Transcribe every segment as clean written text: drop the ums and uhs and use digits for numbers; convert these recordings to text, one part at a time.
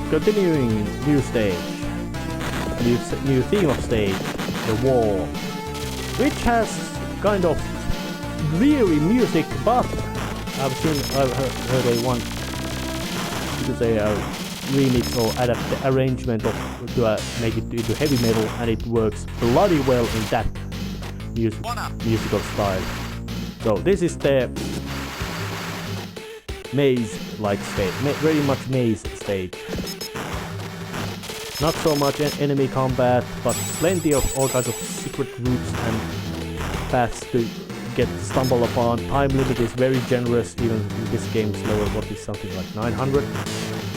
Continuing new stage. New theme of stage. The wall. Which has kind of dreary music, but I've heard a one, you could say a remix or adapt the arrangement of to make it into heavy metal, and it works bloody well in that musical style. So this is the maze-like stage, very much maze stage. Not so much enemy combat, but plenty of all kinds of secret routes and paths to stumble upon. Time limit is very generous, even in this game's level. What is something like 900?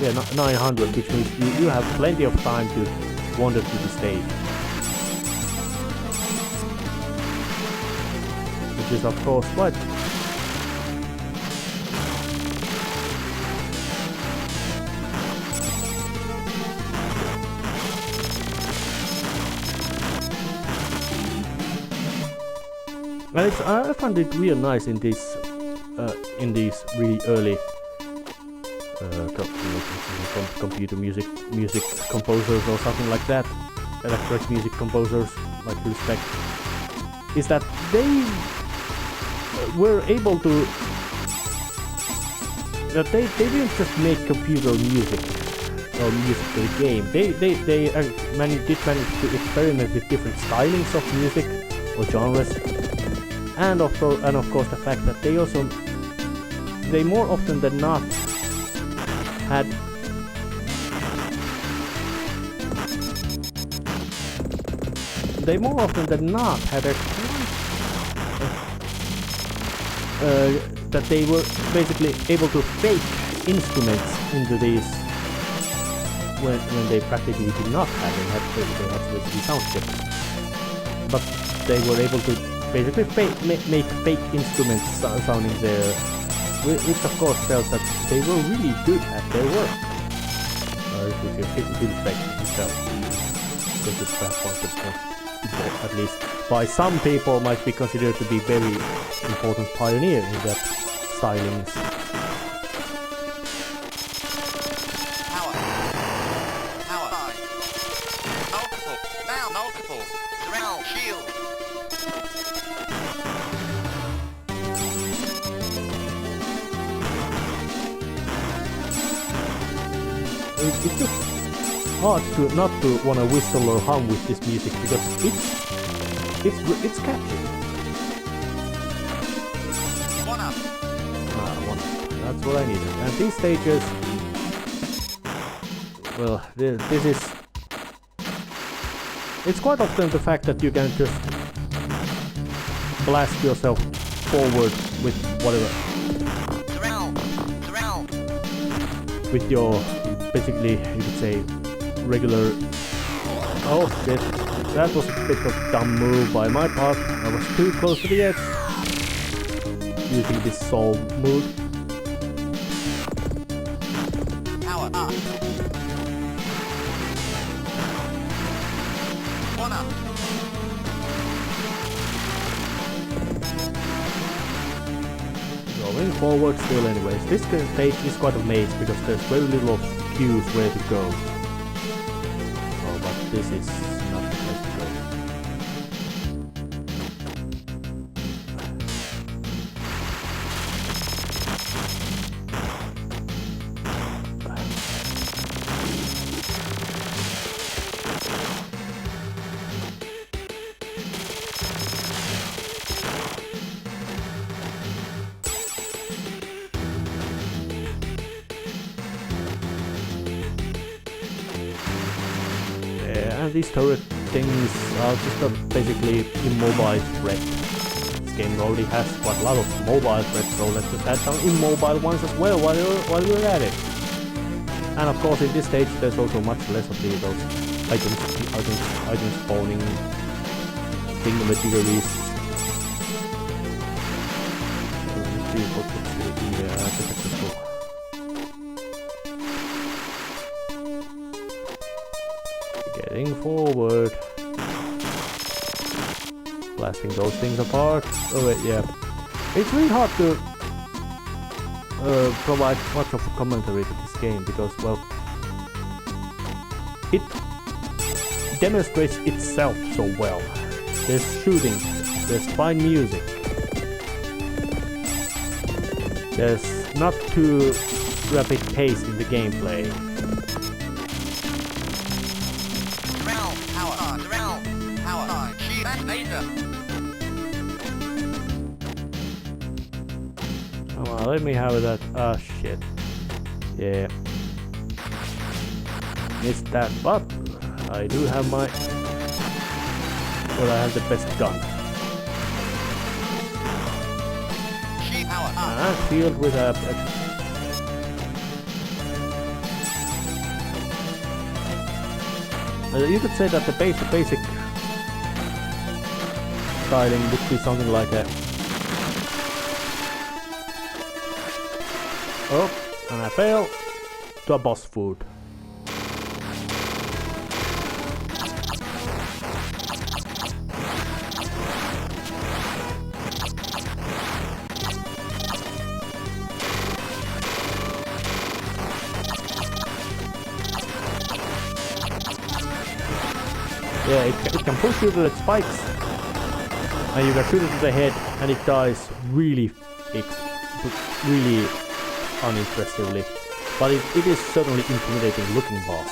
Yeah, 900, which means you have plenty of time to wander through the stage. Which is of course quite... And I found it real nice in these really early computer music composers or something like that, electronic music composers like Respect, is that they were able to they didn't just make computer music or music for the game. They managed to experiment with different stylings of music or genres. And of course the fact that they more often than not had that they were basically able to fake instruments into these when they practically did not have them. They had basically sound chips, but they were able to basically make fake instruments sounding there, which of course tells that they were really good at their work. If you respect yourself, because it's perhaps one that at least by some people might be considered to be very important pioneer in that stylings. Multiple. Drown. Shield. It's just hard to not to want to whistle or hum with this music because it's catchy. One up. One up. That's what I needed. And these stages, well, this is. It's quite often the fact that you can just blast yourself forward with whatever. With your, basically, you could say, regular... Oh shit, that was a bit of a dumb move by my part. I was too close to the edge. Using this soul move. Power up. One up. Going forward still anyways. This stage is quite a maze because there's very little cues where to go. Oh, but this is not the place to go. And these turret things are just a basically immobile threat. This game already has quite a lot of mobile threats, so let's just add some immobile ones as well while we're at it. And of course in this stage there's also much less of those items spawning thingamajiggeries. Let's see what's the successful. Getting forward. Blasting those things apart. Oh wait, yeah. It's really hard to provide much of a commentary to this game because, well, it demonstrates itself so well. There's shooting, there's fine music, there's not too rapid pace in the gameplay. Come on, let me have that. Ah, shit. Yeah. Missed that, but I do have my... Well, I have the best gun. Field with a... You could say that the basic styling would be something like a... Oh, and I fail to a boss food. Yeah, it can push you to the spikes, and you can shoot it to the head, and it dies really unimpressively. But it is certainly intimidating looking boss.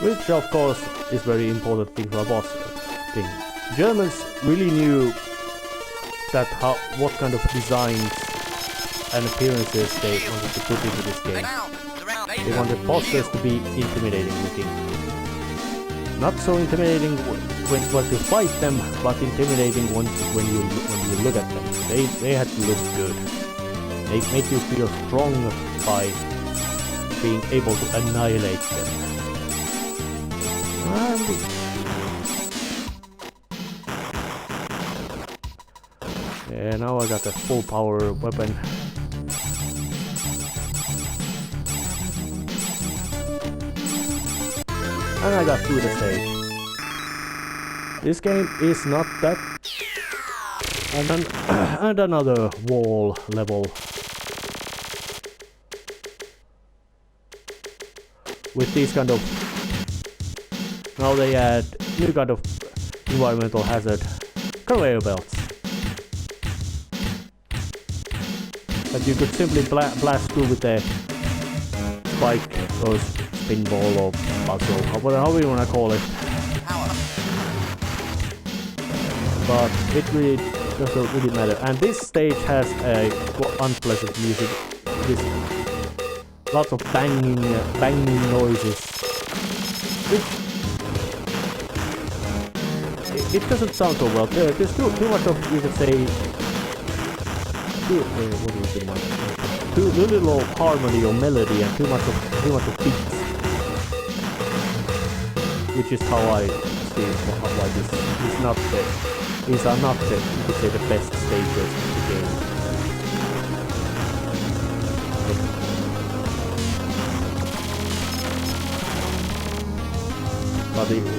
Which of course is very important thing for a boss thing. Germans really knew that what kind of designs and appearances they wanted to put into this game. They wanted bosses to be intimidating looking. Not so intimidating once you fight them, but intimidating when you look at them. They had to look good. They make you feel strong by being able to annihilate them. Yeah, now I got a full power weapon. And I got through the stage. This game is not that... And another wall level. With these kind of... Now they add new kind of environmental hazard. Conveyor belts. That you could simply blast through with a spike or pinball or puzzle, however you wanna call it. But it really doesn't really matter. And this stage has a unpleasant music. Lots of banging noises. It doesn't sound so well. There's too much of, you could say, too little harmony or melody and too much of beats. Which is how I see why these are not the, you could say, the best stages of the game.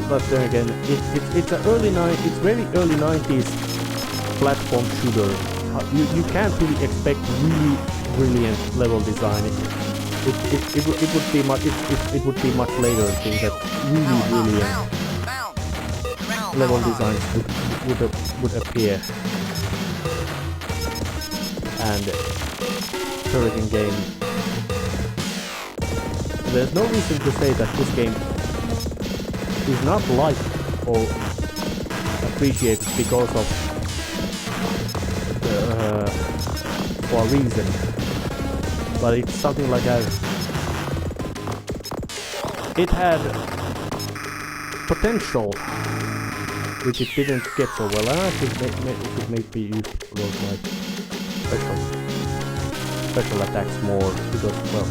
But then again, it's very early 90s platform shooter. You can't really expect really brilliant level design. It would be much later things that really brilliant level designs would appear. And Turrican game. There's no reason to say that this game is not liked or appreciated because of for a reason, but it's something like it had potential which it didn't get so well, and I think it could maybe use those like special attacks more, because well,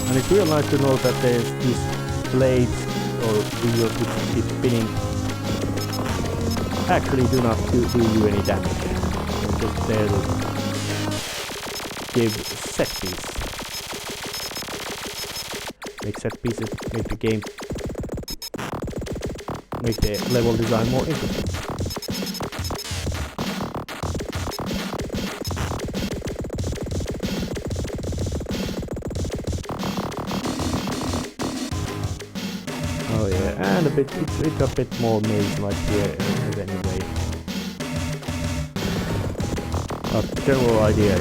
and it's real nice to know that there's these blades or wheels which keep spinning actually do not do you any damage. They're just there to give set piece. Make set pieces, make the game, make the level design more interesting. And a bit, it's a bit more maze-like here anyway. But the general idea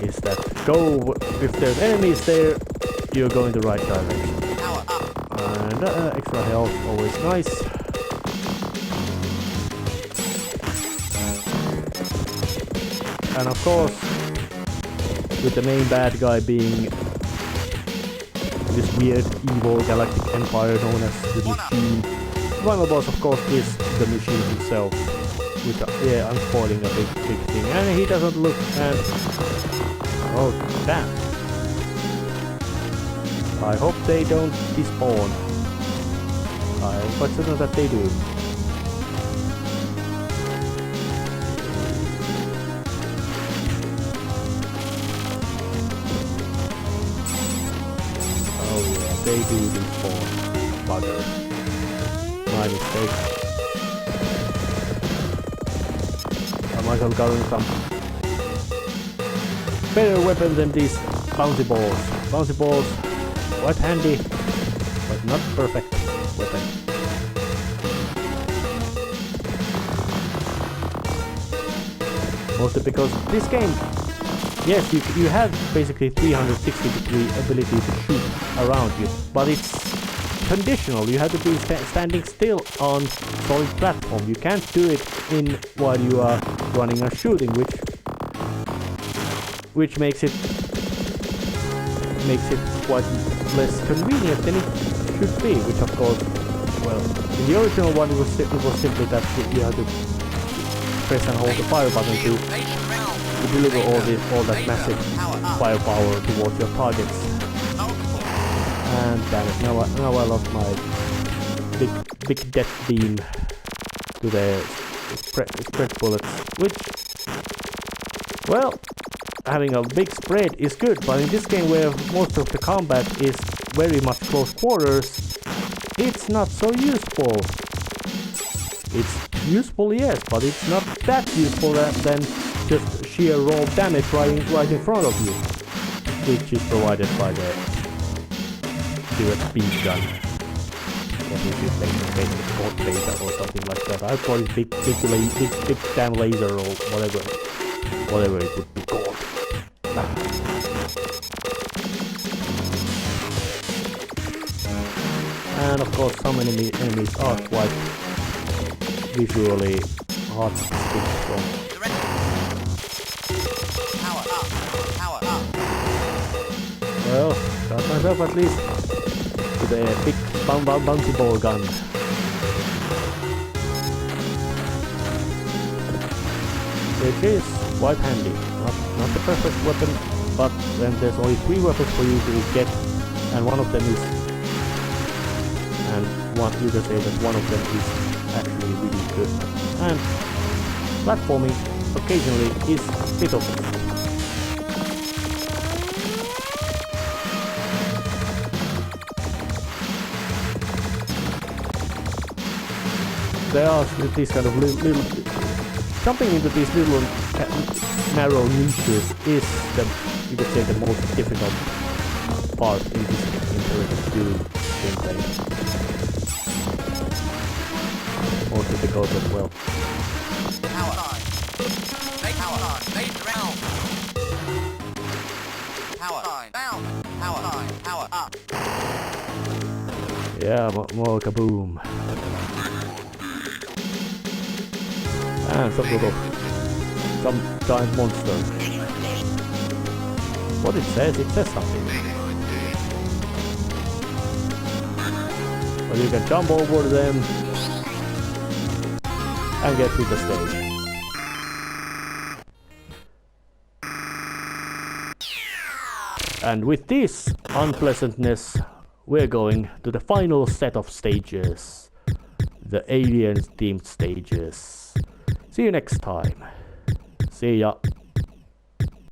is that if there's enemies there, you're going the right direction. Power up. And extra health, always nice. And of course, with the main bad guy being this weird evil galactic empire known as the Machine, the final boss of course is the Machine himself. Which, yeah, I'm spoiling a big thing. And he doesn't look and... Oh, damn. I hope they don't despawn. I'm quite certain that they do. Oh yeah, they do despawn. Bugger. My mistake. I might have gotten some better weapons than these bouncy balls. Bouncy balls, quite handy, but not perfect weapon. Mostly because this game, yes, you have basically 360-degree ability to shoot around you, but it's conditional. You have to be standing still on solid platform. You can't do it while you are running and shooting, which makes it quite less convenient than it should be. Which of course, well, in the original one it was simply that you had to press and hold the fire button to deliver all that massive firepower towards your targets. And damn it, now I lost my big death beam to the spread bullets, which, well, having a big spread is good, but in this game where most of the combat is very much close quarters, it's not so useful. It's useful, yes, but it's not that useful than just sheer raw damage right in front of you, which is provided by the direct beam gun. What is it, called laser or something like that? I call it big damn laser or whatever it would be called. And of course some enemies are quite visually hard to stick from. Power up. Well, got myself at least to the big bouncy ball gun. Which is quite handy. Not the perfect weapon, but then there's only 3 weapons for you to get, and one of them is, you can say that one of them is actually really good. And platforming occasionally is pitiful. There are these kind of little jumping into these little narrow niches is you could say the most difficult part in this Turrican gameplay. Mostly because of, well, Power on. Make power on. Make round. Power on. Down. Power on. Power up. yeah, more kaboom. And some giant monster. What it says something. But you can jump over them and get to the stage. And with this unpleasantness, we're going to the final set of stages. The alien themed stages. See you next time. See ya.